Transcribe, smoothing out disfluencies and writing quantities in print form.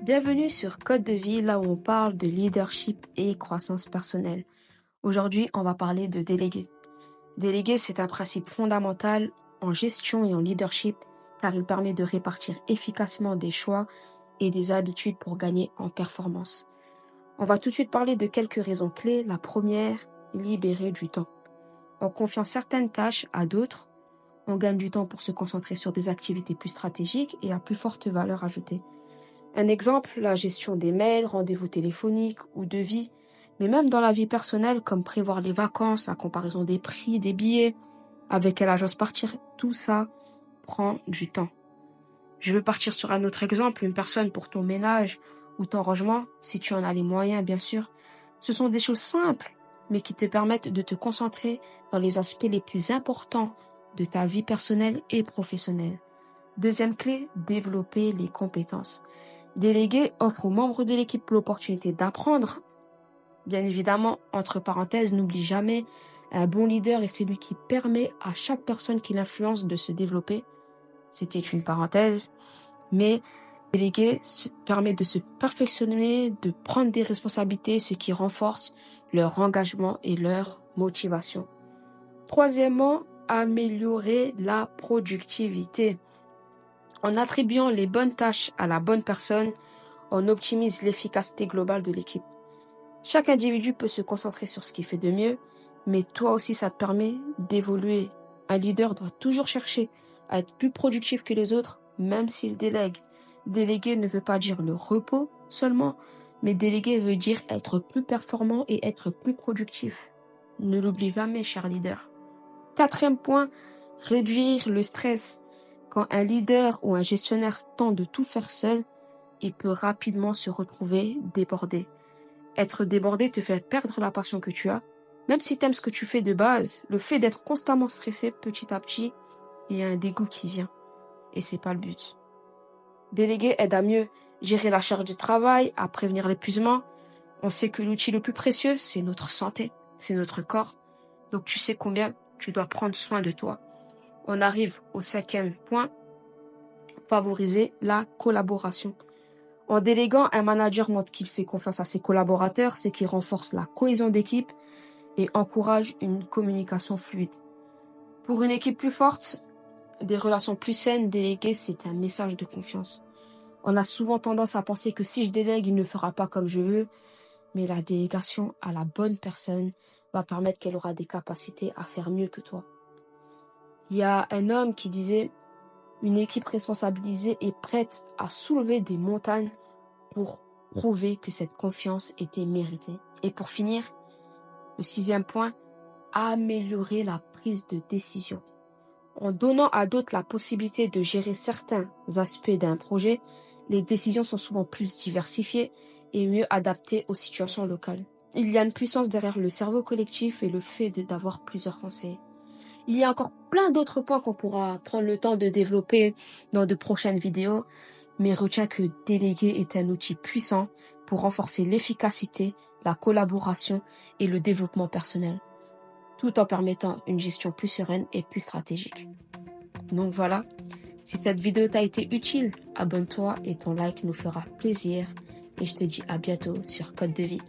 Bienvenue sur Code de vie, là où on parle de leadership et croissance personnelle. Aujourd'hui, on va parler de déléguer. Déléguer, c'est un principe fondamental en gestion et en leadership, car il permet de répartir efficacement des choix et des habitudes pour gagner en performance. On va tout de suite parler de quelques raisons clés. La première, libérer du temps. En confiant certaines tâches à d'autres, on gagne du temps pour se concentrer sur des activités plus stratégiques et à plus forte valeur ajoutée. Un exemple, la gestion des mails, rendez-vous téléphoniques ou devis, mais même dans la vie personnelle, comme prévoir les vacances, la comparaison des prix, des billets, avec quelle agence partir, tout ça prend du temps. Je veux partir sur un autre exemple, une personne pour ton ménage ou ton rangement, si tu en as les moyens bien sûr. Ce sont des choses simples, mais qui te permettent de te concentrer dans les aspects les plus importants de ta vie personnelle et professionnelle. Deuxième clé, développer les compétences. Déléguer offre aux membres de l'équipe l'opportunité d'apprendre. Bien évidemment, entre parenthèses, n'oublie jamais, un bon leader est celui qui permet à chaque personne qui l'influence de se développer. C'était une parenthèse, mais déléguer permet de se perfectionner, de prendre des responsabilités, ce qui renforce leur engagement et leur motivation. Troisièmement, améliorer la productivité. En attribuant les bonnes tâches à la bonne personne, on optimise l'efficacité globale de l'équipe. Chaque individu peut se concentrer sur ce qu'il fait de mieux, mais toi aussi ça te permet d'évoluer. Un leader doit toujours chercher à être plus productif que les autres, même s'il délègue. Déléguer ne veut pas dire le repos seulement, mais déléguer veut dire être plus performant et être plus productif. Ne l'oublie jamais, cher leader. Quatrième point, réduire le stress. Quand un leader ou un gestionnaire tente de tout faire seul, il peut rapidement se retrouver débordé. Être débordé te fait perdre la passion que tu as. Même si tu aimes ce que tu fais de base, le fait d'être constamment stressé petit à petit, il y a un dégoût qui vient. Et c'est pas le but. Déléguer aide à mieux gérer la charge de travail, à prévenir l'épuisement. On sait que l'outil le plus précieux, c'est notre santé, c'est notre corps. Donc tu sais combien tu dois prendre soin de toi. On arrive au cinquième point, favoriser la collaboration. En déléguant, un manager montre qu'il fait confiance à ses collaborateurs, ce qui renforce la cohésion d'équipe et encourage une communication fluide. Pour une équipe plus forte, des relations plus saines, déléguer, c'est un message de confiance. On a souvent tendance à penser que si je délègue, il ne fera pas comme je veux, mais la délégation à la bonne personne va permettre qu'elle aura des capacités à faire mieux que toi. Il y a un homme qui disait: une équipe responsabilisée est prête à soulever des montagnes pour prouver que cette confiance était méritée. Et pour finir, le sixième point, améliorer la prise de décision. En donnant à d'autres la possibilité de gérer certains aspects d'un projet, les décisions sont souvent plus diversifiées et mieux adaptées aux situations locales. Il y a une puissance derrière le cerveau collectif et le fait d'avoir plusieurs conseillers. Il y a encore plein d'autres points qu'on pourra prendre le temps de développer dans de prochaines vidéos, mais retiens que déléguer est un outil puissant pour renforcer l'efficacité, la collaboration et le développement personnel, tout en permettant une gestion plus sereine et plus stratégique. Donc voilà, si cette vidéo t'a été utile, abonne-toi et ton like nous fera plaisir. Et je te dis à bientôt sur Code de vie.